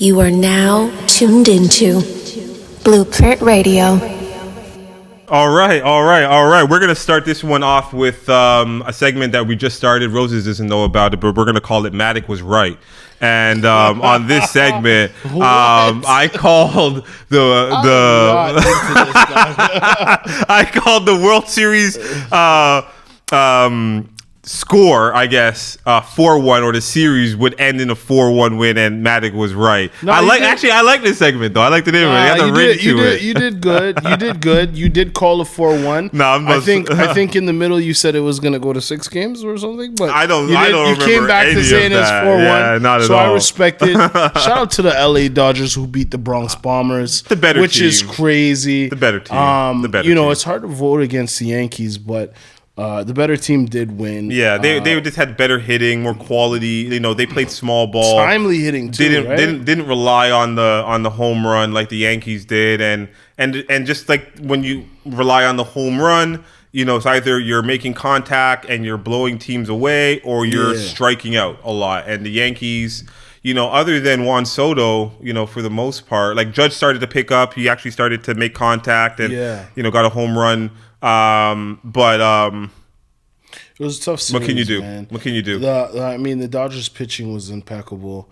You are now tuned into Blueprint Radio. All right. We're going to start this one off with a segment that we just started. Roses doesn't know about it, but we're going to call it Matic Was Right. And on this segment, I called I called the World Series score, I guess, 4-1, or the series would end in a 4-1 win, and Matic was right. No, I like this segment though. I like the name of it. You did good. You did good. You did call a 4-1. No, I think in the middle you said it was going to go to 6 games or something. But I don't remember. You came back to saying it's 4-1. Yeah, not at so all. I respect it. Shout out to the LA Dodgers who beat the Bronx Bombers, the better which team. is crazy. The better team. Team. It's hard to vote against the Yankees, but the better team did win. Yeah, they just had better hitting, more quality. They played small ball, timely hitting too. Didn't rely on the home run like the Yankees did, and just like when you rely on the home run, it's either you're making contact and you're blowing teams away, or you're striking out a lot. And the Yankees, other than Juan Soto, for the most part, like Judge started to pick up. He actually started to make contact and got a home run. But it was a tough series. What can you do? Man. What can you do? The Dodgers pitching was impeccable.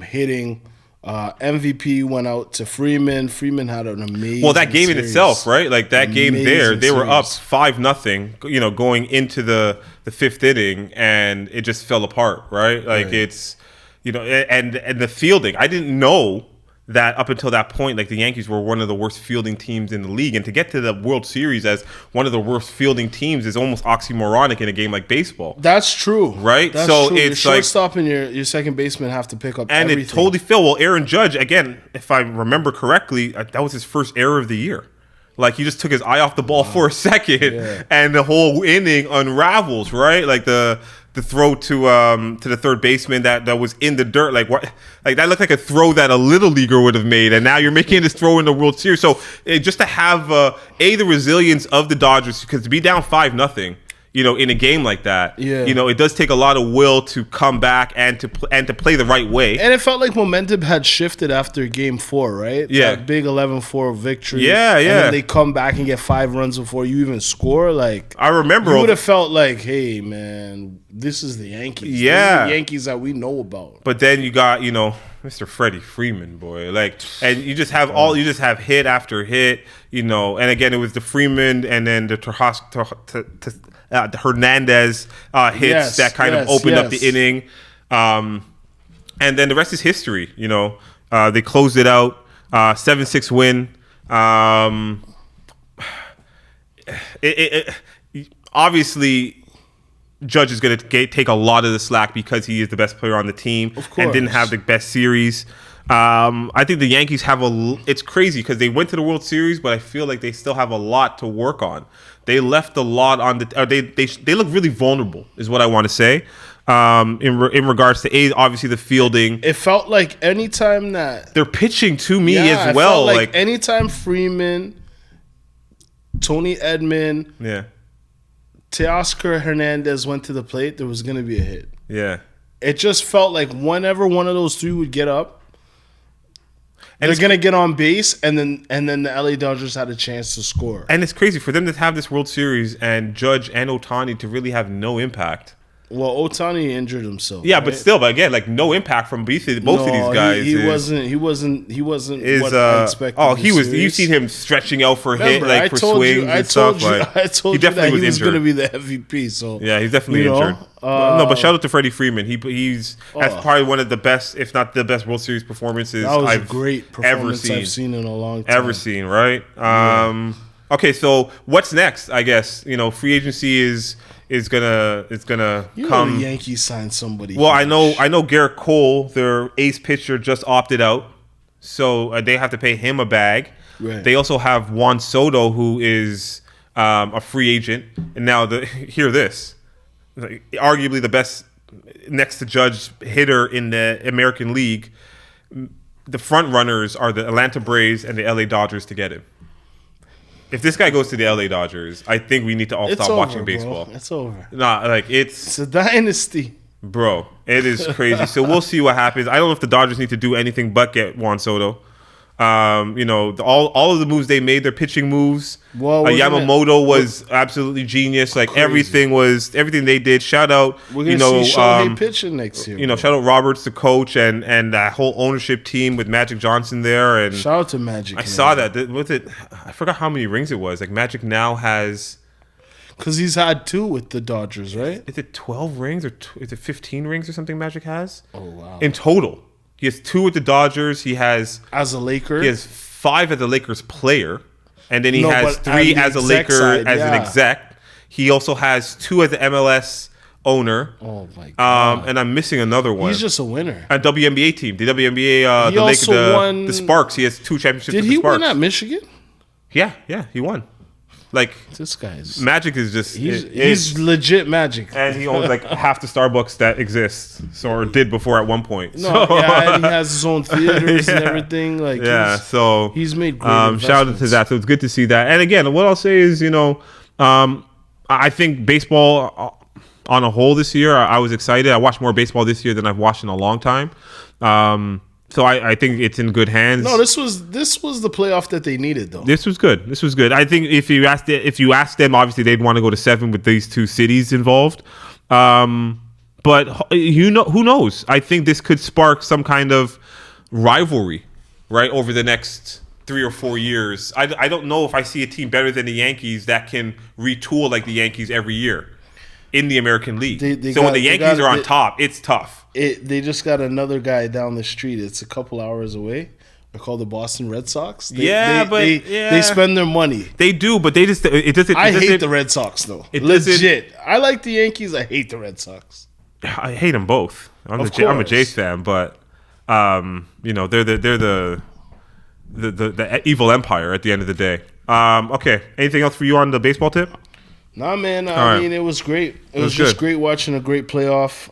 Hitting, MVP went out to Freeman. Freeman had an amazing. Well, that game series. in itself, right? Like that amazing game there, they were up series. 5-0. Going into the fifth inning, and it just fell apart, right? Like it's, and the fielding. I didn't know that up until that point, like the Yankees were one of the worst fielding teams in the league, and to get to the World Series as one of the worst fielding teams is almost oxymoronic in a game like baseball. That's true, right? That's so true. It's your shortstop and your second baseman have to pick up, and everything. It totally fell. Well, Aaron Judge, again, if I remember correctly, that was his first error of the year. Like he just took his eye off the ball for a second, and the whole inning unravels, right? Like the throw to the third baseman that was in the dirt, like what, like that looked like a throw that a little leaguer would have made, and now you're making this throw in the World Series. So just to have the resilience of the Dodgers, because to be down 5-0, in a game like that, it does take a lot of will to come back and to play the right way. And it felt like momentum had shifted after Game 4, right? Yeah, that big 11-4 victory. Yeah. And then they come back and get 5 runs before you even score. Like I remember, you would have felt like, hey man, this is the Yankees. Yeah, this is the Yankees that we know about. But then you got Mr. Freddie Freeman, boy, like, and you just have hit after hit, and again it was the Freeman and then the Hernandez hits that kind of opened up the inning, and then the rest is history. They closed it out, 7-6 win. Obviously, Judge is going to take a lot of the slack because he is the best player on the team and didn't have the best series. I think the Yankees it's crazy because they went to the World Series, but I feel like they still have a lot to work on. They left a lot on they look really vulnerable, is what I want to say. In regards to obviously the fielding, it felt like anytime that they're pitching to me as well. It felt like anytime Freeman, Tony Edman, Teoscar Hernandez went to the plate, there was going to be a hit. Yeah, it just felt like whenever one of those three would get up, and they're gonna get on base, and then the LA Dodgers had a chance to score. And it's crazy for them to have this World Series and Judge and Ohtani to really have no impact. Well, Ohtani injured himself. Yeah, right? But again, like no impact from both of these guys. He wasn't what I expected. Oh, he was. You see him stretching out for hit, like for swings and stuff. I told you that he was going to be the MVP. So yeah, he's definitely injured. But shout out to Freddie Freeman. He's that's probably one of the best, if not the best, World Series performances I've seen in a long time. Ever seen, right? Okay, so what's next? I guess free agency is gonna come. The Yankees signed somebody. Well, I know Garrett Cole, their ace pitcher, just opted out, so they have to pay him a bag. Right. They also have Juan Soto, who is a free agent, and now hear this, arguably the best next to Judge hitter in the American League. The front runners are the Atlanta Braves and the LA Dodgers to get him. If this guy goes to the LA Dodgers, I think we need to all stop watching baseball. Bro. It's over. Nah, like it's a dynasty. Bro, it is crazy. So we'll see what happens. I don't know if the Dodgers need to do anything but get Juan Soto. All of the moves they made, their pitching moves. Well, Yamamoto was absolutely genius. Like everything they did. Shout out, we're gonna see Shohei pitching next year. Shout out Roberts, the coach, and that whole ownership team with Magic Johnson there. And shout out to Magic. I saw that. Was it? I forgot how many rings it was. Like Magic now has. Because he's had 2 with the Dodgers, right? Is it 12 rings or is it 15 rings or something Magic has? Oh, wow. In total. He has 2 with the Dodgers. He has... As a Laker? He has 5 as a Lakers player. And then he has 3 as a Laker side, as an exec. He also has 2 as an MLS owner. Oh, my God. And I'm missing another one. He's just a winner. A WNBA team. The WNBA... He also won... The Sparks. He has 2 championships with the Sparks. Did he win at Michigan? Yeah, he won. Like this guy's Magic is just he's legit Magic, and he owns like half the Starbucks that exists, or did before at one point. And he has his own theaters and everything. Like so he's made great shout out to that. So it's good to see that. And again, what I'll say is, I think baseball on a whole this year, I was excited. I watched more baseball this year than I've watched in a long time. So I think it's in good hands. No, this was the playoff that they needed, though. This was good. I think if you asked them, obviously they'd want to go to 7 with these 2 cities involved. But who knows? I think this could spark some kind of rivalry, right, over the next 3 or 4 years. I don't know if I see a team better than the Yankees that can retool like the Yankees every year in the American League. When the Yankees are on top, it's tough. They just got another guy down the street. It's a couple hours away. They're called the Boston Red Sox. They spend their money. They do, but they just it doesn't. I hate the Red Sox though. Legit. I like the Yankees. I hate the Red Sox. I hate them both. I'm a Jays fan, but they're the evil empire at the end of the day. Okay. Anything else for you on the baseball tip? Nah, man. I mean, it was great. It was just great watching a great playoff.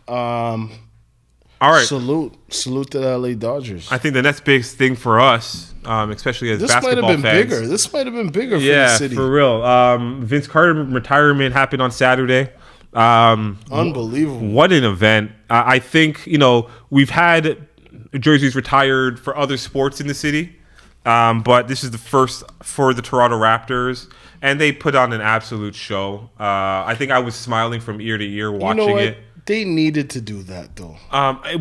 All right. Salute to the LA Dodgers. I think the next big thing for us, especially as basketball fans. This might have been bigger for the city. Yeah, for real. Vince Carter retirement happened on Saturday. Unbelievable. What an event. I think, we've had jerseys retired for other sports in the city, but this is the first for the Toronto Raptors, and they put on an absolute show. I think I was smiling from ear to ear watching it. They needed to do that, though.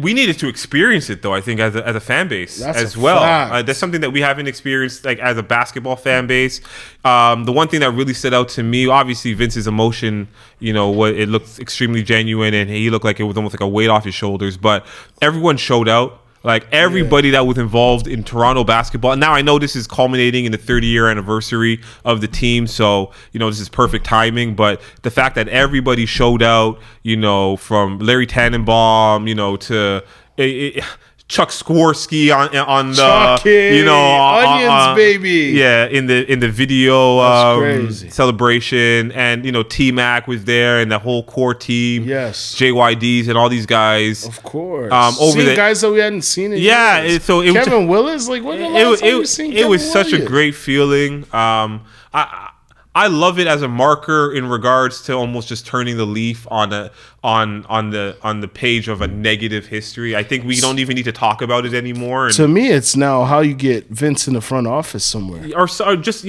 We needed to experience it, though, I think, as a fan base as well. That's something that we haven't experienced, like, as a basketball fan base. The one thing that really stood out to me, obviously, Vince's emotion, it looked extremely genuine, and he looked like it was almost like a weight off his shoulders. But everyone showed out. Like, everybody that was involved in Toronto basketball. Now, I know this is culminating in the 30-year anniversary of the team, so, this is perfect timing. But the fact that everybody showed out, from Larry Tannenbaum, to Chuck Swirsky on the Chucky, Onions, baby. Yeah, in the video celebration, and T-Mac was there and the whole core team. Yes, JYDs and all these guys. Of course, guys that we hadn't seen. So Kevin Willis, like when the last time you seen Kevin Willis? Such a great feeling. I love it as a marker in regards to almost just turning the leaf on the page of a negative history. I think we don't even need to talk about it anymore. And to me, it's now how you get Vince in the front office somewhere, or just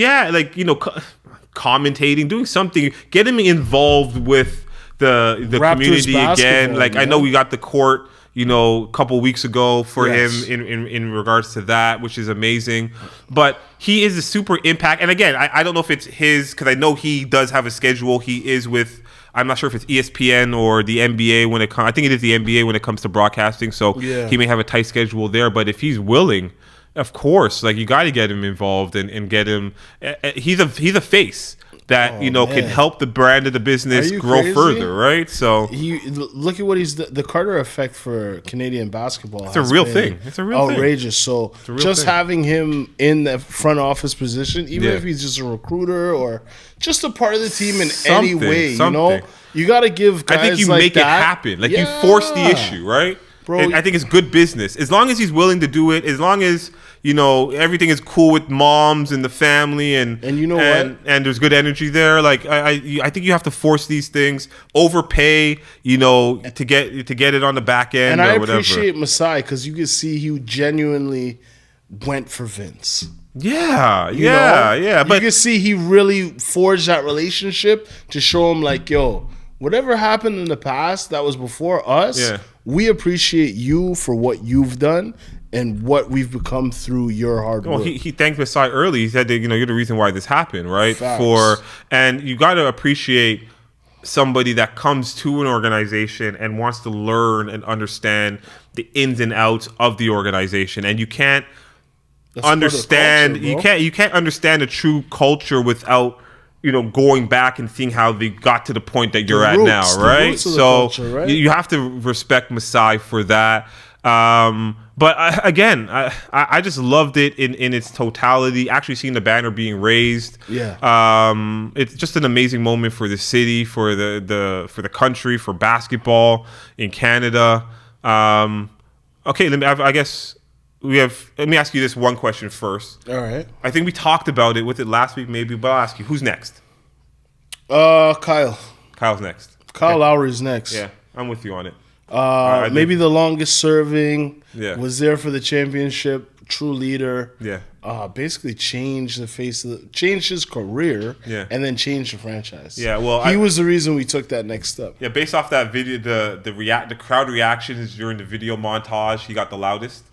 commentating, doing something, get him involved with the community again. Like I know we got the court, a couple weeks ago for him in regards to that, which is amazing. But he is a super impact. And again, I don't know if it's his, because I know he does have a schedule. He is with, I'm not sure if it's ESPN or the NBA when it comes. I think it is the NBA when it comes to broadcasting. So he may have a tight schedule there. But if he's willing, of course, like you got to get him involved and get him. He's a face that can help the brand of the business grow further, right? So look at what he's the Carter effect for Canadian basketball. It's a real thing. It's a real outrageous. So just having him in the front office position, even if he's just a recruiter or just a part of the team in any way, you got to give guys. I think you like make it happen. Like you force the issue, right? Bro, I think it's good business. As long as he's willing to do it, as long as, you know, everything is cool with moms and the family and you know what? And there's good energy there. Like I think you have to force these things, overpay, you know, to get it on the back end and or I whatever. appreciate Masai because you can see he genuinely went for Vince. Yeah, You yeah, know? yeah. But you can see he really forged that relationship to show him like, yo, whatever happened in the past that was before us, Yeah. we appreciate you for what you've done and what we've become through your hard work. well, he thanked Masai early. He said that, you know, you're the reason why this happened, right? Facts. And you got to appreciate somebody that comes to an organization and wants to learn and understand the ins and outs of the organization, and you can't That's part of the understand culture, you can't understand a true culture without, you know, going back and seeing how they got to the point that you're at roots, now, the right? roots of the So culture, right? you have to respect Masai for that. But I just loved it in its totality. Actually seeing the banner being raised, it's just an amazing moment for the city, for the country, for basketball in Canada. Okay, I guess. Let me ask you this one question first. All right. I think we talked about it with it last week, maybe, but I'll ask you, who's next? Kyle. Kyle's next. Kyle Lowry's next. Yeah, I'm with you on it. Maybe the longest serving. Yeah. Was there for the championship. True leader. Yeah. Basically changed his career. Yeah. And then changed the franchise. Yeah, well, he was the reason we took that next step. Yeah, based off that video, the crowd reactions during the video montage, he got the loudest.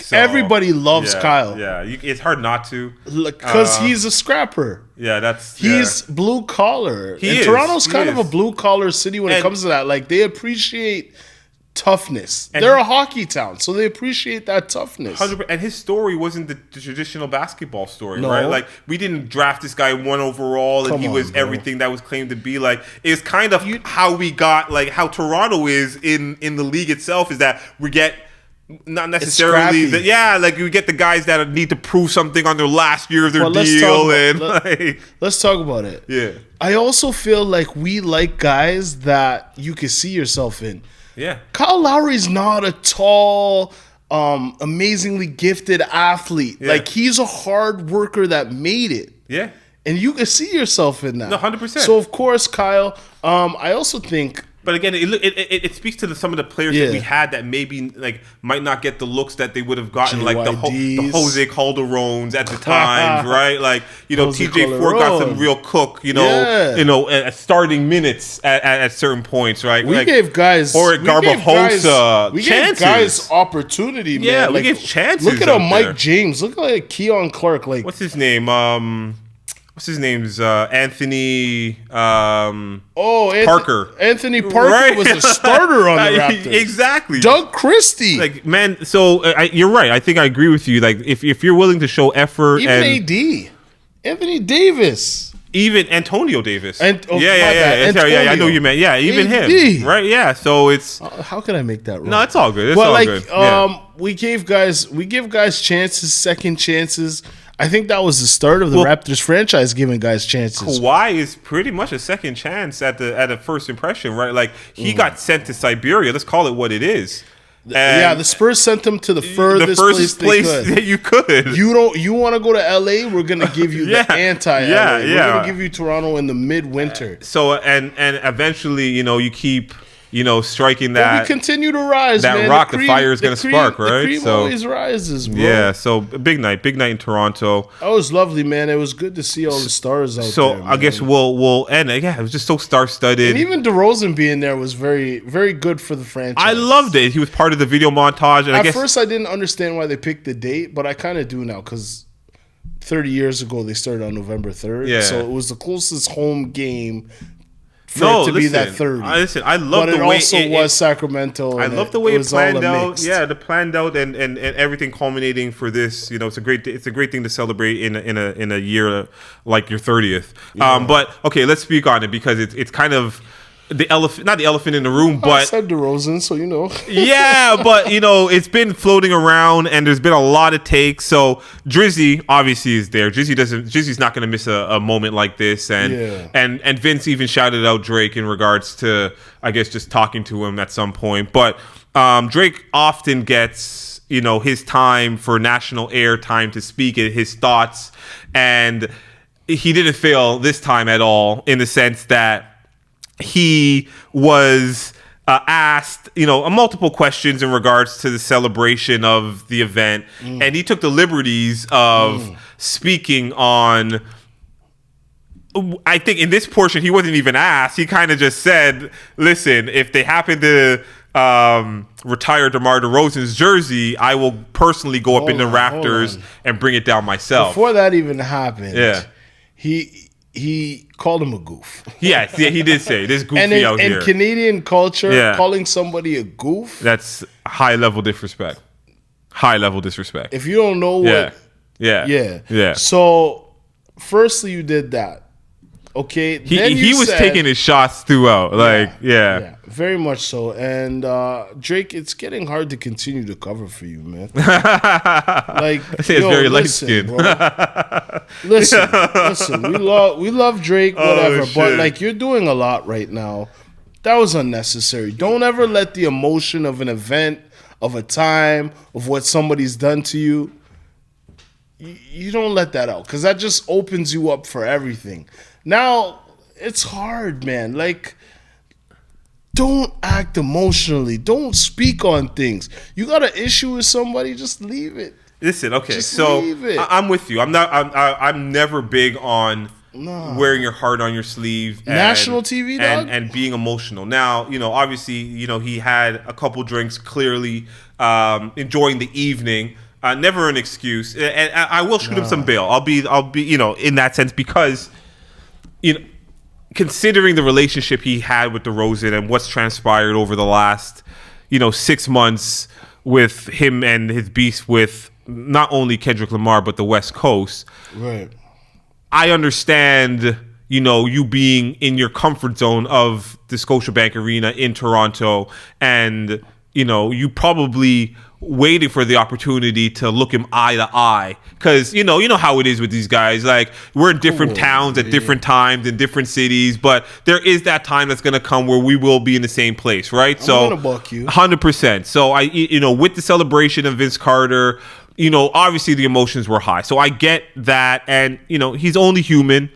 So, Everybody loves yeah, Kyle. Yeah, it's hard not to. Because he's a scrapper. Yeah, He's blue collar. He is. Toronto's He kind is. of a blue collar city when it And- comes to that. Like, they appreciate toughness. And They're a hockey town, so they appreciate that toughness. 100%. And his story wasn't the traditional basketball story, No. right? Like, we didn't draft this guy 1 overall, and Come he on, was bro. everything that was claimed to be. Like, it's kind of how we got, like, how Toronto is in the league itself, is that we get not necessarily, scrappy. like we get the guys that need to prove something on their last year of their Well, let's deal, talk and about- like, Let's talk about it. yeah, I also feel like we like guys that you can see yourself in. yeah. Kyle Lowry's not a tall, amazingly gifted athlete. Yeah. Like, he's a hard worker that made it. Yeah. And you can see yourself in that. No, 100%. So, of course, Kyle, I also think... But again, it speaks to some of the players that we had that maybe like might not get the looks that they would have gotten, like the JYDs. Jose Calderones at the times, right? Like, you know, Jose TJ Ford got some Calderon. real cook, Yeah. at starting minutes at certain points, right? We like, gave guys... or we gave Garbajosa we chances. gave guys opportunity, man. Yeah, we Like, gave chances Look at out Mike there. James. Look at Keon Clark. Like, What's his name? What's his name's Anthony Parker. Anthony Parker Right? was a starter on the Raptors. Exactly. Doug Christie. Like, man, so you're right. I think I agree with you. Like, if you're willing to show effort, Even and AD. Anthony Davis. even Antonio Davis, And- oh, my yeah, bad. yeah, I know Antonio. you meant, yeah, even AD. him, right? Yeah, so it's How can I make that wrong? no, it's all good. It's But all like, good. Yeah. we give guys chances, second chances. I think that was the start of the Raptors franchise giving guys chances. Kawhi is pretty much a second chance at a first impression, right? Like, he got sent to Siberia. Let's call it what it is. Yeah, the Spurs sent him to the furthest place they could. that you could. You want to go to LA? We're gonna give you Yeah. the anti-LA. Yeah, We're yeah. gonna give you Toronto in the midwinter. So and eventually, you keep striking But that. we continue to rise. that man. rock, the fire is gonna cream- spark, right? The cream So- always rises, bro. Yeah, so big night in Toronto. That was lovely, man. It was good to see all the stars out So there. I guess we'll end. Yeah, it was just so star-studded. And even DeRozan being there was very, very good for the franchise. I loved it. He was part of the video montage, and I At guess first, I didn't understand why they picked the date, but I kind of do now because 30 years ago they started on November 3rd. Yeah. So it was the closest home game for it to be that 30. I love but the it way also was Sacramento. I and love the way it was all planned a out. mixed. Yeah, the planned out and everything culminating for this. It's a great thing to celebrate in a year like your 30th. But okay, let's speak on it because it's kind of the elephant, not the elephant in the room, I but said DeRozan, so you know. yeah, but it's been floating around and there's been a lot of takes. So Drizzy obviously is there. Drizzy's not going to miss a moment like this, and Vince even shouted out Drake in regards to, I guess, just talking to him at some point. But Drake often gets, his time for national air time to speak his thoughts, and he didn't fail this time at all, in the sense that he was asked, multiple questions in regards to the celebration of the event, and he took the liberties of speaking on. I think in this portion he wasn't even asked. He kind of just said, "Listen, if they happen to retire DeMar DeRozan's jersey, I will personally go up in the rafters and bring it down myself." Before that even happened, he called him a goof. Yes, he did say this goofy out here. In Canadian culture, calling somebody a goof, that's high level disrespect. High level disrespect. If you don't know what, yeah. So, firstly, you did that. Okay, he was taking his shots throughout, very much so. And Drake, it's getting hard to continue to cover for you, man. I say it's very light skinned. Listen, we love Drake, whatever, but you're doing a lot right now. That was unnecessary. Don't ever let the emotion of an event, of a time, of what somebody's done to you. You don't let that out, because that just opens you up for everything. Now, it's hard, man. Don't act emotionally. Don't speak on things. You got an issue with somebody, just leave it. Listen, okay, so I'm with you. I'm never big on wearing your heart on your sleeve. National TV, dog? And being emotional. Now, obviously, he had a couple drinks, clearly enjoying the evening. Never an excuse. And I will shoot him some bail. I'll be, in that sense, because considering the relationship he had with DeRozan and what's transpired over the last, 6 months with him and his beef with not only Kendrick Lamar but the West Coast. Right. I understand, you being in your comfort zone of the Scotiabank Arena in Toronto, and you probably waiting for the opportunity to look him eye to eye, because you know how it is with these guys. We're in different towns at different times in different cities, but there is that time that's going to come where we will be in the same place, right? I'm gonna buck you 100%. So I with the celebration of Vince Carter, obviously the emotions were high, so I get that, and he's only human.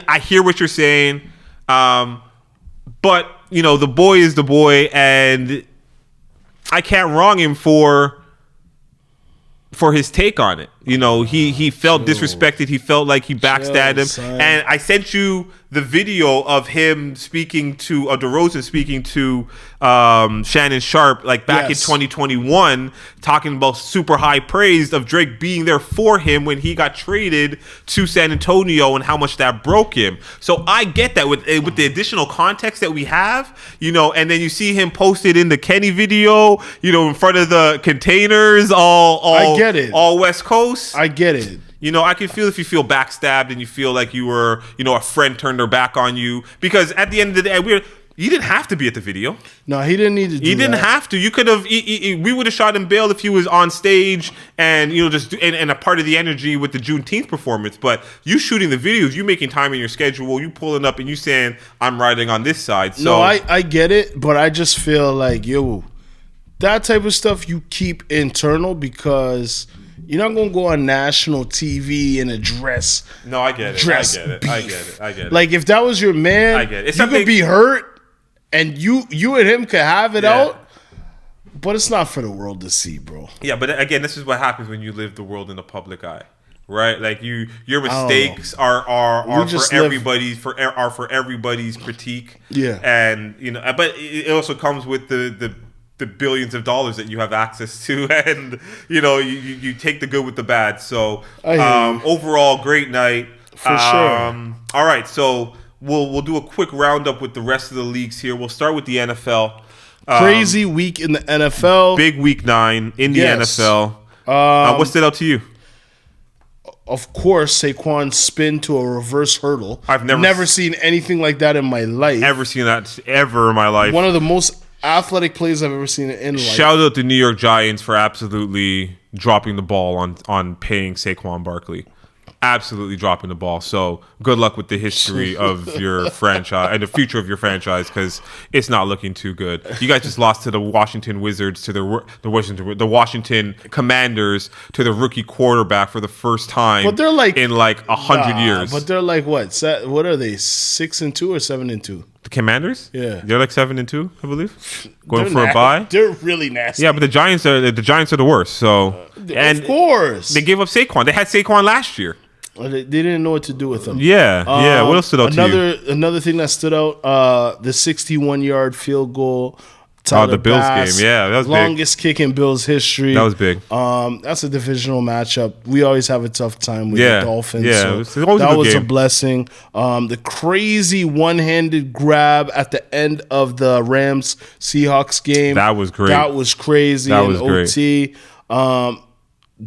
I hear what you're saying, but the boy is the boy, and I can't wrong him for his take on it. He felt disrespected. He felt like he backstabbed him. Son. And I sent you the video of him speaking to DeRozan speaking to Shannon Sharp back in 2021, talking about super high praise of Drake being there for him when he got traded to San Antonio and how much that broke him. So I get that with the additional context that we have, and then you see him posted in the Kenny video, in front of the containers, I get it. All West Coast. I get it. I can feel if you feel backstabbed and you feel like you were, a friend turned their back on you, because at the end of the day, you didn't have to be at the video. No, he didn't need to do that. He didn't have to. You could have. We would have shot him bail if he was on stage and just and a part of the energy with the Juneteenth performance. But you shooting the videos, you making time in your schedule, you pulling up and you saying I'm riding on this side. So no, I get it, but I just feel like that type of stuff you keep internal, because you're not gonna go on national TV and address. No, I get it. I get it. If that was your man, I get it. You could be hurt, and you and him could have it out. But it's not for the world to see, bro. Yeah, but again, this is what happens when you live the world in the public eye, right? Your mistakes are for everybody's critique. Yeah, and but it also comes with the billions of dollars that you have access to, and you take the good with the bad. So overall, great night for sure. All right, so we'll do a quick roundup with the rest of the leagues here. We'll start with the NFL. Crazy week in the NFL. Big week 9 in the NFL. What stood out to you? Of course, Saquon's spin to a reverse hurdle. I've never seen anything like that in my life. Ever seen that ever in my life. One of the most athletic plays I've ever seen in life. Shout out to New York Giants for absolutely dropping the ball on paying Saquon Barkley. absolutely dropping the ball. So good luck with the history of your franchise and the future of your franchise, because it's not looking too good. You guys just lost to the Washington Wizards, to the Washington Commanders, to the rookie quarterback for the first time. But they're like in like 100 years. But they're like what? What are they? 6-2 or 7-2? The Commanders? Yeah, they're like 7-2, I believe. Going for a bye. They're really nasty. Yeah, but the Giants are the worst. So and of course they gave up Saquon. They had Saquon last year. They didn't know what to do with him. Yeah. What else stood out to you? Another thing that stood out: the 61-yard field goal. The Bills game. Yeah, that was longest kick in Bills history. That was big. That's a divisional matchup. We always have a tough time with the Dolphins. Yeah, so that was a blessing. The crazy one-handed grab at the end of the Rams Seahawks game. That was great. That was crazy. That was OT.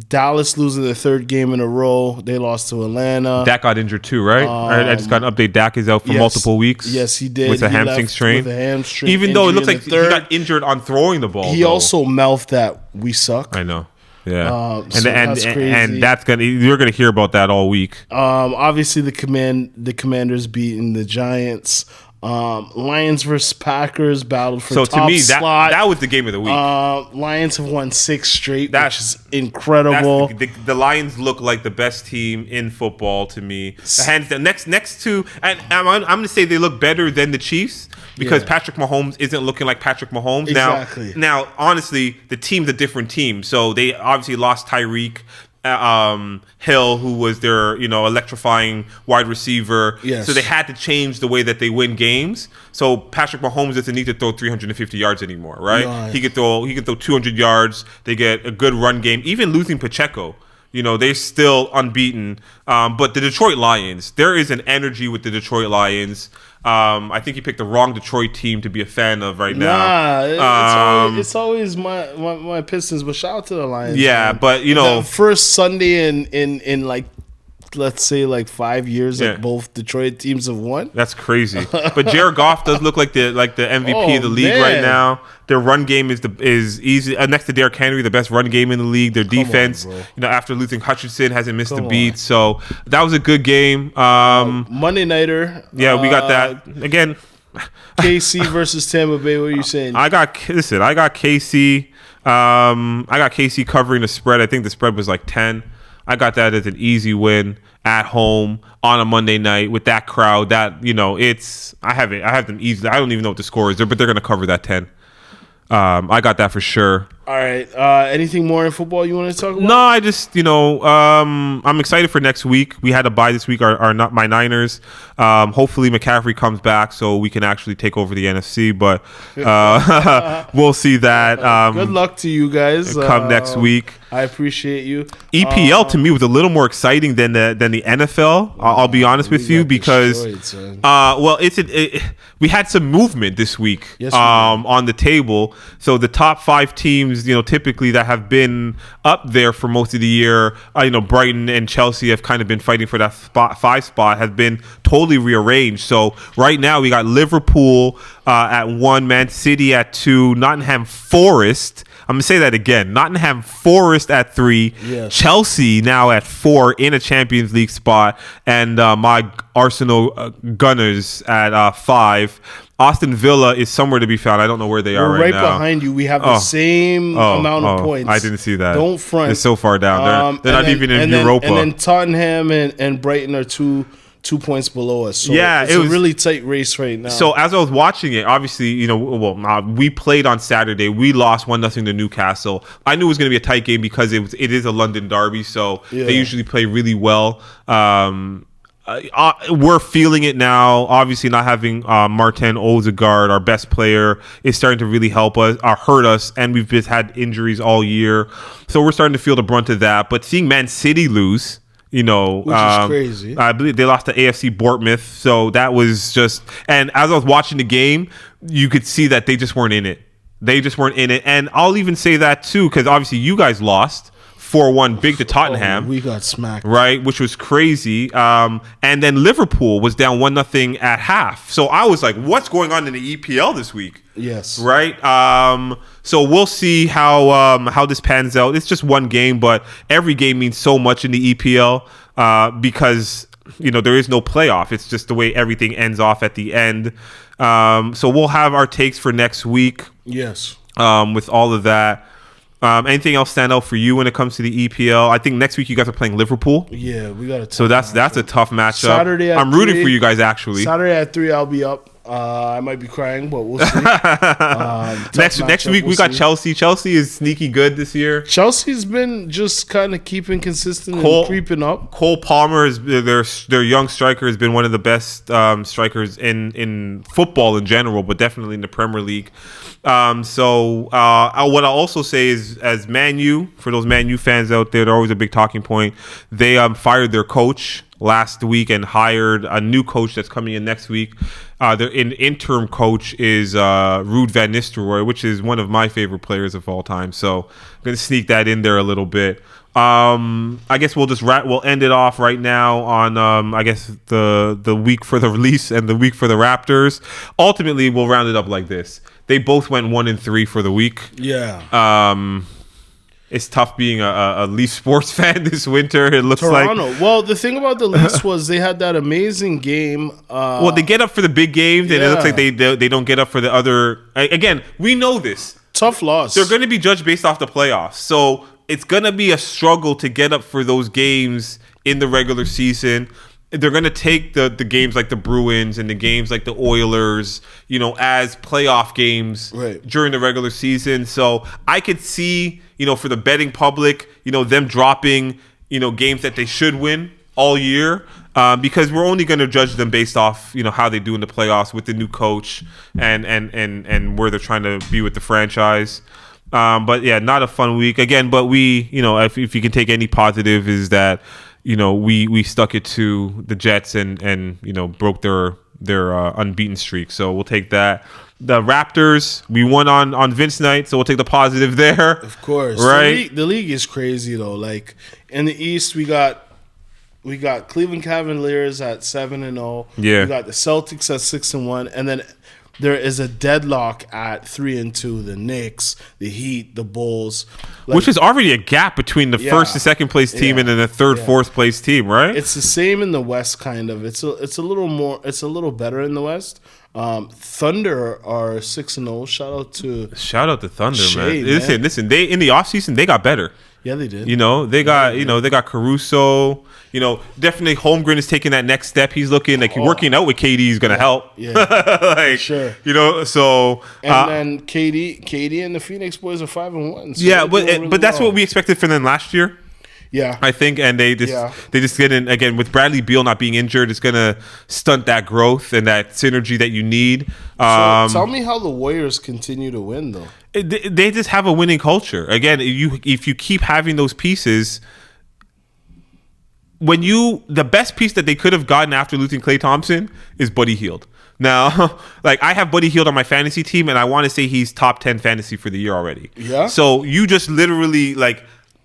Dallas losing their third game in a row. They lost to Atlanta. Dak got injured too, right? I just got an update. Dak is out for multiple weeks. Yes, he did. With a hamstring strain. Even though it looks like he got injured on throwing the ball. He also mouthed that we suck. I know. Yeah, that's crazy. And that's you're gonna hear about that all week. Obviously the Commanders beating the Giants. Lions versus Packers battled for top slot. So to me, that was the game of the week. Lions have won 6 straight, which is incredible. The Lions look like the best team in football to me. Hands down. Next to, and I'm going to say they look better than the Chiefs because Patrick Mahomes isn't looking like Patrick Mahomes. Exactly. Now, honestly, the team's a different team. So they obviously lost Tyreek Hill, who was their electrifying wide receiver. Yes. So they had to change the way that they win games. So Patrick Mahomes doesn't need to throw 350 yards anymore, right? Nice. He could throw 200 yards. They get a good run game. Even losing Pacheco, they're still unbeaten. But the Detroit Lions, there is an energy with the Detroit Lions. I think you picked the wrong Detroit team to be a fan of right now. It's always my Pistons, but shout out to the Lions. Yeah, man. but the first Sunday in like, let's say like 5 years that both Detroit teams have won. That's crazy. But Jared Goff does look like the MVP of the league right now. Their run game is easy next to Derrick Henry, the best run game in the league. Their defense, after losing Hutchinson, hasn't missed a beat. So that was a good game. Monday nighter. Yeah, we got that again. KC versus Tampa Bay. What are you saying? I got KC. I got KC covering the spread. I think the spread was like 10. I got that as an easy win at home on a Monday night with that crowd. That I have them easily. I don't even know what the score is there, but they're going to cover that 10. I got that for sure. All right. Anything more in football you want to talk about? No, I just I'm excited for next week. We had a bye this week. My Niners. Hopefully McCaffrey comes back so we can actually take over the NFC. But we'll see that. Good luck to you guys. Come next week. I appreciate you. EPL to me was a little more exciting than the NFL. I'll be honest with you because we had some movement this week on the table. So the top 5 teams, typically that have been up there for most of the year, Brighton and Chelsea have kind of been fighting for that 5 spot, have been totally rearranged. So right now we got Liverpool at 1, Man City at 2, Nottingham Forest. I'm going to say that again. Nottingham Forest at 3, Chelsea now at 4 in a Champions League spot, and my Arsenal Gunners at 5. Aston Villa is somewhere to be found. I don't know where they are right now. Right behind you. We have the same amount of points. I didn't see that. Don't front. They're so far down. They're not even in Europa. And then Tottenham and Brighton are 2 points below us. So it's a really tight race right now. So as I was watching it, obviously, we played on Saturday. We lost 1-0 to Newcastle. I knew it was going to be a tight game because it is a London derby, so they usually play really well. We're feeling it now. Obviously, not having Martin Odegaard, our best player, is starting to really hurt us, and we've just had injuries all year. So we're starting to feel the brunt of that. But seeing Man City lose, which is crazy. I believe they lost to AFC Bournemouth. So that was just, and as I was watching the game, you could see that they just weren't in it. And I'll even say that too, because obviously you guys lost 4-1 big to Tottenham. We got smacked. Right, which was crazy. And then Liverpool was down 1-0 at half. So I was like, what's going on in the EPL this week? Yes. Right? So we'll see how this pans out. It's just one game, but every game means so much in the EPL. because there is no playoff. It's just the way everything ends off at the end. So we'll have our takes for next week. Yes. With all of that. Anything else stand out for you when it comes to the EPL? I think next week you guys are playing Liverpool. Yeah, we got to. So that's a tough matchup. Saturday. I'm rooting for you guys actually. Saturday at 3, I'll be up. I might be crying, but we'll see. Next week we got Chelsea. Chelsea is sneaky good this year. Chelsea's been just kind of keeping consistent and creeping up. Cole Palmer is their young striker has been one of the best strikers in football in general, but definitely in the Premier League. So what I'll also say is, as Man U, for those Man U fans out there, they're always a big talking point. They fired their coach last week and hired a new coach that's coming in next week. Their interim coach is Ruud van Nistelrooy, which is one of my favorite players of all time. So I'm going to sneak that in there a little bit. I guess we'll end it off right now on I guess the week for the release and the week for the Raptors. Ultimately, we'll round it up like this. They both went 1-3 for the week. Yeah. It's tough being a Leafs sports fan this winter. It looks Toronto. like. Well, the thing about the Leafs was they had that amazing game. They get up for the big games, and it looks like they don't get up for the other. Again, we know this. Tough loss. They're going to be judged based off the playoffs, so it's going to be a struggle to get up for those games in the regular season. They're going to take the games like the Bruins and the games like the Oilers, as playoff games during the regular season. So I could see, for the betting public, them dropping, games that they should win all year, because we're only going to judge them based off, how they do in the playoffs with the new coach and where they're trying to be with the franchise. But yeah, not a fun week again. But we, if you can take any positive, is that we stuck it to the Jets and broke their unbeaten streak. So we'll take that. The Raptors, we won on Vince night, so we'll take the positive there. Of course, right? The league is crazy though. Like in the East, we got Cleveland Cavaliers at 7-0. Yeah, we got the Celtics at 6-1, and then there is a deadlock at 3-2. The Knicks, the Heat, the Bulls, which is already a gap between the first and second place team and then the third, fourth place team, right? It's the same in the West, kind of. It's a little better in the West. Thunder are 6-0. Shout out to Thunder, Shea, man. Listen. They in the offseason they got better. Yeah, they did. They got Caruso. Definitely Holmgren is taking that next step. He's looking like working out with KD is going to help. Yeah, sure. So then KD and the Phoenix boys are 5-1. So yeah, but that's what we expected from them last year. Yeah, I think, and they just get in again with Bradley Beal not being injured. It's gonna stunt that growth and that synergy that you need. So tell me how the Warriors continue to win, though. They just have a winning culture. Again, if you keep having those pieces, the best piece that they could have gotten after losing Klay Thompson is Buddy Hield. Now, I have Buddy Hield on my fantasy team, and I want to say he's top 10 fantasy for the year already. Yeah. So you just literally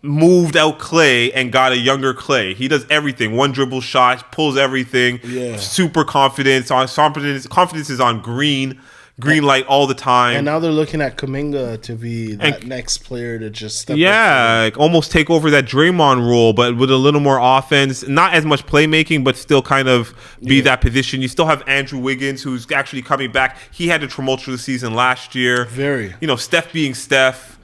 moved out Klay and got a younger Klay. He does everything. One dribble shot, pulls everything. Yeah. Super confidence. Confidence is on green light all the time. And now they're looking at Kuminga to be that next player to just step up. Almost take over that Draymond role, but with a little more offense. Not as much playmaking, but still kind of be that position. You still have Andrew Wiggins, who's actually coming back. He had a tumultuous season last year. Very. Steph being Steph.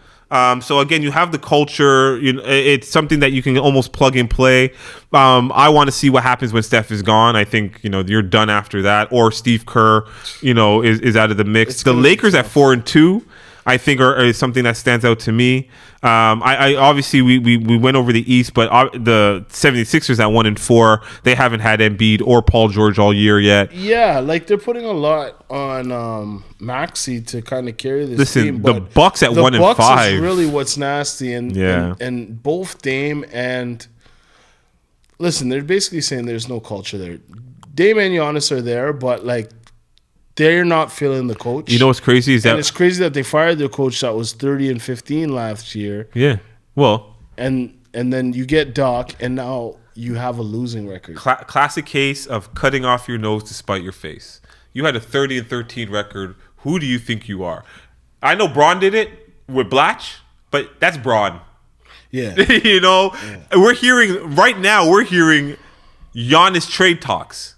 So again, you have the culture. It's something that you can almost plug and play. I want to see what happens when Steph is gone. I think you're done after that. Or Steve Kerr, is out of the mix. The Lakers at 4-2, I think are something that stands out to me. I obviously we went over the East, but the 76ers at 1-4, they haven't had Embiid or Paul George all year yet. Yeah, they're putting a lot on Maxey to kind of carry this team. The Bucks at 1-5. The Bucks is really what's nasty, and both Dame and listen, they're basically saying there's no culture there. Dame and Giannis are there, but they're not feeling the coach. You know what's crazy is that it's crazy that they fired their coach that was 30-15 last year. Yeah, well, and then you get Doc, and now you have a losing record. Classic case of cutting off your nose to spite your face. You had a 30-13 record. Who do you think you are? I know Braun did it with Blatch, but that's Braun. Yeah. We're hearing Giannis trade talks.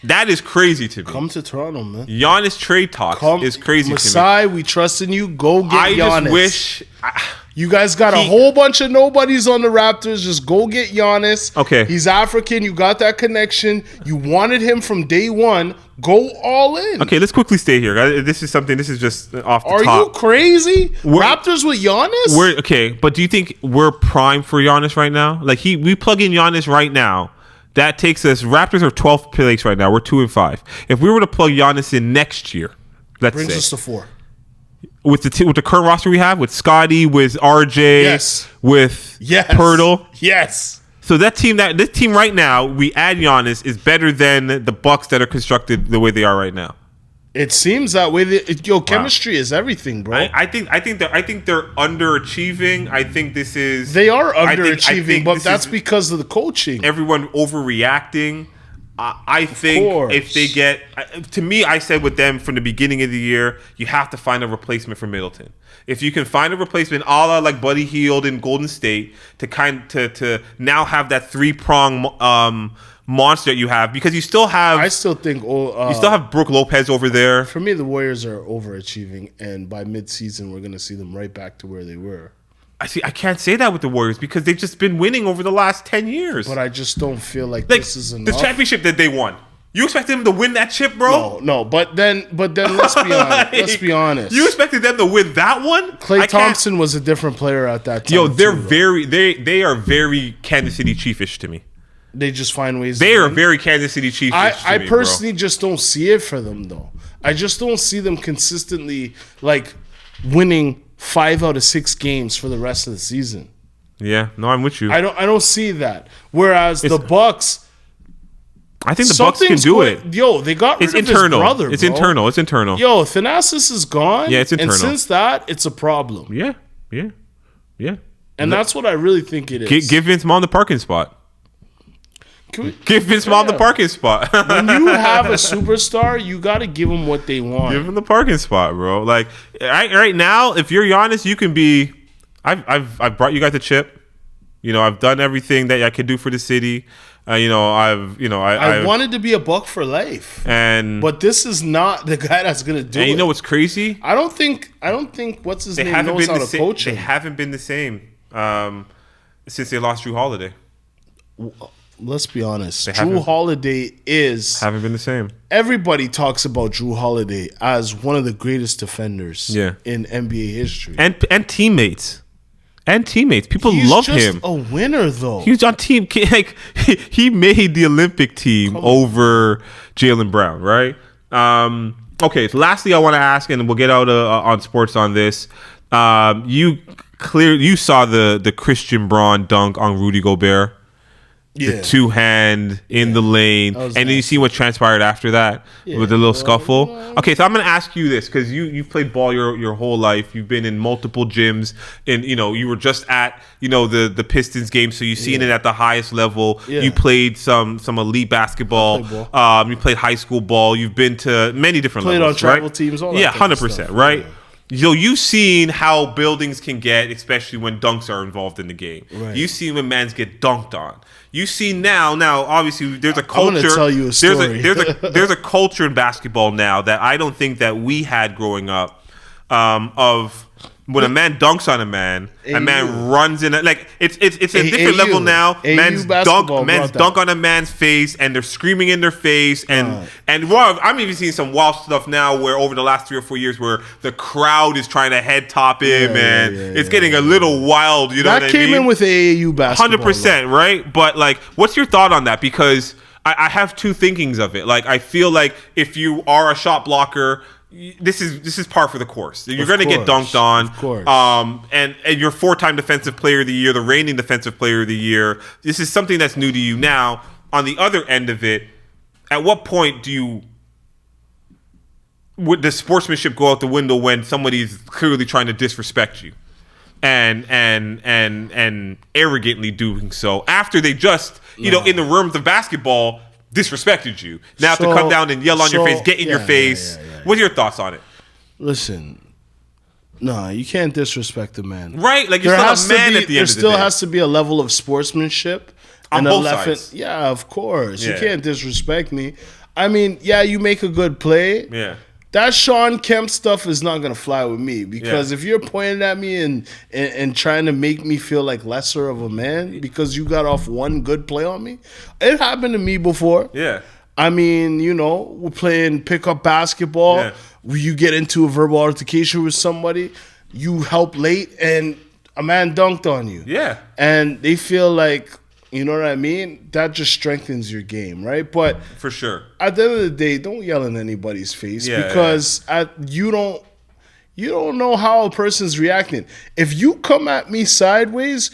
That is crazy to me. Come to Toronto, man. Giannis trade talks is crazy to me. Masai, we trust in you. Go get Giannis. I just wish... You guys got a whole bunch of nobodies on the Raptors. Just go get Giannis. Okay. He's African. You got that connection. You wanted him from day one. Go all in. Okay, let's quickly stay here. This is just off the top. Are you crazy? Raptors with Giannis? Okay, but do you think we're primed for Giannis right now? Like, we plug in Giannis right now. That takes us... Raptors are 12th place right now. We're 2-5. If we were to plug Giannis in next year, brings us to 4. With the current roster we have, with Scotty, with RJ, with Pirtle. Yes. So this team right now, we add Giannis, is better than the Bucks that are constructed the way they are right now. It seems that way. Chemistry is everything, bro. I think they're underachieving. I think this is... They are underachieving, but that's because of the coaching. Everyone overreacting. I think if they get... To me, I said with them from the beginning of the year, you have to find a replacement for Middleton. If you can find a replacement a la like Buddy Hield in Golden State to now have that three-prong monster that you have, because you still have... I still think... you still have Brook Lopez over there. For me, the Warriors are overachieving, and by mid-season, we're going to see them right back to where they were. I can't say that with the Warriors because they've just been winning over the last 10 years. But I just don't feel like this is enough. The championship that they won. You expected them to win that chip, bro? No. But then let's be honest. Let's be honest. You expected them to win that one? Klay Thompson was a different player at that time. Yo, they are very Kansas City Chief-ish to me. They just find ways. They are very Kansas City Chiefs. I personally just don't see it for them though. I just don't see them consistently like winning 5 out of 6 games for the rest of the season. Yeah, no, I'm with you. I don't see that. Whereas the Bucks, I think the Bucks can do it. Yo, they got rid of internal. his brother. It's internal. It's internal. Yo, Thanasis is gone. Yeah, it's internal. And since that, it's a problem. Yeah. And that's what I really think it is. Give Vince Vaughn the parking spot. Give Vince Vaughn the parking spot. When you have a superstar, you got to give them what they want. Give him the parking spot, bro. Like right now, if you're Giannis, you can be. I've brought you guys a chip. I've done everything that I could do for the city. I wanted to be a Buck for life, but this is not the guy that's gonna do it. And you know what's crazy? I don't think what's his name knows how to coach him. They haven't been the same since they lost Drew Holiday. Let's be honest. Drew Holiday haven't been the same. Everybody talks about Drew Holiday as one of the greatest defenders in NBA history. And teammates. People love him. He's just a winner, though. He was on team. Like, he made the Olympic team over Jaylen Brown, right? Okay, so lastly, I want to ask, and we'll get out on sports on this. You saw the Christian Braun dunk on Rudy Gobert. The 2-hand in the lane, and then you see what transpired after that with the little scuffle. Okay, so I'm gonna ask you this because you've played ball your whole life. You've been in multiple gyms, and you were just at the Pistons game, so you've seen it at the highest level. You played some elite basketball. You played high school ball. You've been to many different levels. Played on travel teams. All that 100%. Right. You've seen how buildings can get, especially when dunks are involved in the game. Right. You've seen when mans get dunked on. You see now obviously there's a culture. I'm gonna tell you a story. There's a culture in basketball now that I don't think that we had growing up. Of when a man dunks on a man runs in like it's a different level now. Men's dunk on a man's face and they're screaming in their face and I'm even seeing some wild stuff now where over the last 3 or 4 years where the crowd is trying to head top him it's getting a little wild. You know what I mean? That came in with AAU basketball. 100%, right? But like, what's your thought on that? Because I have two thinkings of it. Like, I feel like if you are a shot blocker, this is par for the course. You're going to get dunked on. Of course. And you're 4-time defensive player of the year, the reigning defensive player of the year. This is something that's new to you now. On the other end of it, at what point would the sportsmanship go out the window when somebody's clearly trying to disrespect you and arrogantly doing so after they just, in the realms of basketball, disrespected you. Now to come down and yell on your face, get in your face. What are your thoughts on it? Listen, No, you can't disrespect a man. Right? Like, you're still a man at the end of the day. There still has to be a level of sportsmanship. On both sides. Yeah, of course. Yeah. You can't disrespect me. I mean, yeah, you make a good play. Yeah. That Sean Kemp stuff is not going to fly with me because if you're pointing at me and trying to make me feel like lesser of a man because you got off one good play on me, it happened to me before. Yeah. I mean, we're playing pickup basketball. Yeah. You get into a verbal altercation with somebody, you help late, and a man dunked on you. Yeah. And they feel like, you know what I mean? That just strengthens your game, right? But for sure, at the end of the day, don't yell in anybody's face because you don't know how a person's reacting. If you come at me sideways,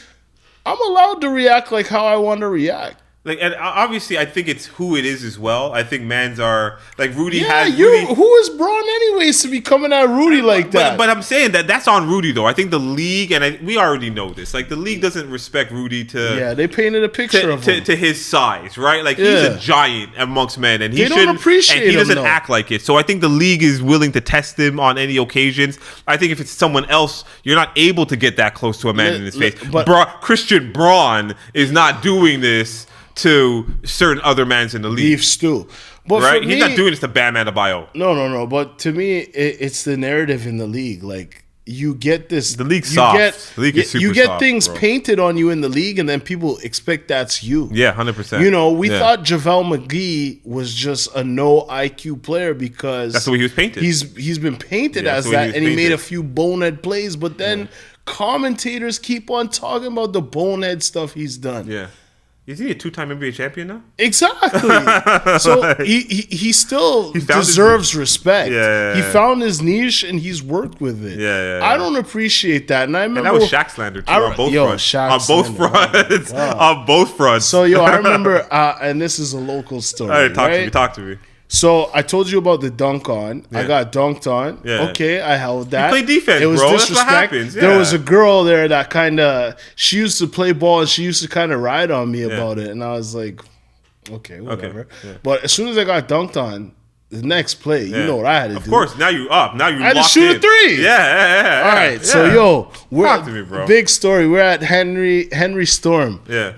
I'm allowed to react like how I want to react. Like, and obviously, I think it's who it is as well. I think mans are like Rudy who is Braun anyways to be coming at Rudy like that? But I'm saying that's on Rudy though. I think the league, and we already know this. Like, the league doesn't respect Rudy they painted a picture of him to his size, right? Like, he's a giant amongst men, and he don't appreciate and he doesn't him, act like it. So I think the league is willing to test him on any occasions. I think if it's someone else, you're not able to get that close to a man in his face. But Christian Braun is not doing this to certain other mans in the league. Beef stew. But right? He's not doing this to Bam Adebayo. No. But to me, it's the narrative in the league. Like, you get this. The league's soft. The league is super soft. You get things painted on you in the league, and then people expect that's you. Yeah, 100%. We thought JaVale McGee was just a no IQ player because that's the way he was painted. He's been painted as that, and he made a few bonehead plays. But then commentators keep on talking about the bonehead stuff he's done. Yeah. Is he a 2-time NBA champion now? Exactly. So he still deserves respect. Yeah. He found his niche and he's worked with it. Yeah. I don't appreciate that. And I remember that was Shaq slander too on both fronts. On both fronts. So I remember, and this is a local story. All right, talk to me. So I told you about the dunk on. Yeah. I got dunked on. Yeah. Okay, I held that. You play defense, it was bro. disrespect. That's what happens. Yeah. There was a girl there that she used to play ball and she used to kind of ride on me about it. And I was like, okay, whatever. Okay. Yeah. But as soon as I got dunked on, the next play, you know what I had to do. Of course, now you up. Now you I had to shoot a three. Yeah. All right, so talk to me, bro. Big story. We're at Henry Storm. Yeah.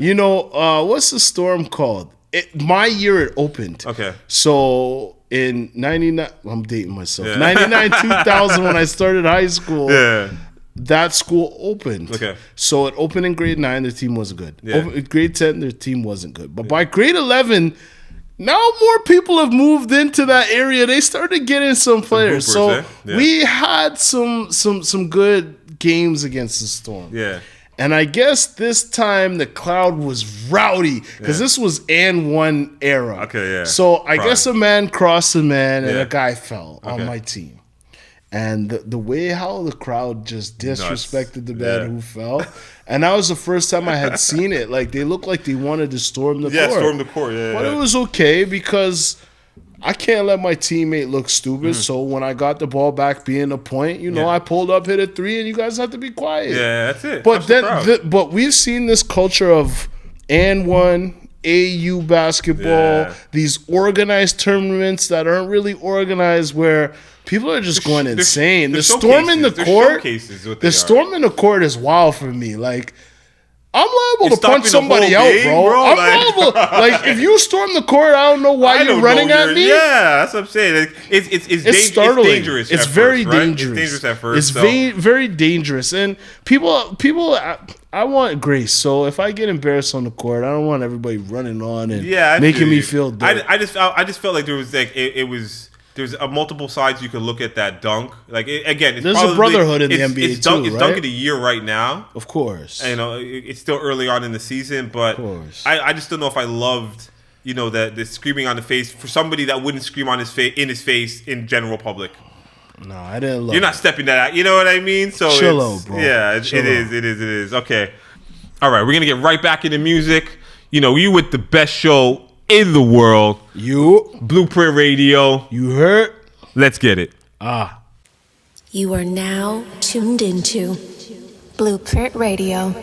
What's the storm called? My year it opened. Okay. So in 99, I'm dating myself. 99, 2000 when I started high school. Yeah. That school opened. Okay. So it opened in grade 9, their team wasn't good. Yeah. Grade 10, their team wasn't good. But by grade 11, now more people have moved into that area. They started getting some players. Hoopers, we had some good games against the Storm. Yeah. And I guess this time the crowd was rowdy because this was and one era. Okay, yeah. So I guess a man crossed a man and Yeah. a guy fell on my team. And the way how the crowd just disrespected the man who fell. And that was the first time I had seen it. Like, they looked like they wanted to storm the court. Yeah, storm the court. Yeah. But it was okay because I can't let my teammate look stupid. So when I got the ball back being a point, I pulled up, hit a three, and you guys have to be quiet. Yeah, that's it. But but we've seen this culture of and one AU basketball, these organized tournaments that aren't really organized where people are just going insane. The storm in the court, the storm in the court is wild for me. Like, I'm liable to punch somebody out, bro. I'm liable. Like, if you storm the court, I don't know why you're running at me. Yeah, that's what I'm saying. It's startling. It's dangerous. It's very first, right? dangerous. It's dangerous at first. It's very dangerous. And people, I want grace. So if I get embarrassed on the court, I don't want everybody running on and making me feel dirty. I just felt like there was like it was. There's multiple sides you could look at that dunk. Like, again, there's a brotherhood in the NBA it's too, It's dunk of the year right now. Of course. And, it's still early on in the season, but I just don't know if I loved, the screaming on the face for somebody that wouldn't scream on his face in general public. No, I didn't love. You're not stepping that out. You know what I mean? So chill out, bro. Yeah, it is. Okay. All right, we're gonna get right back into music. You with the best show in the world. Blueprint Radio. You heard? Let's get it. You are now tuned into Blueprint Radio.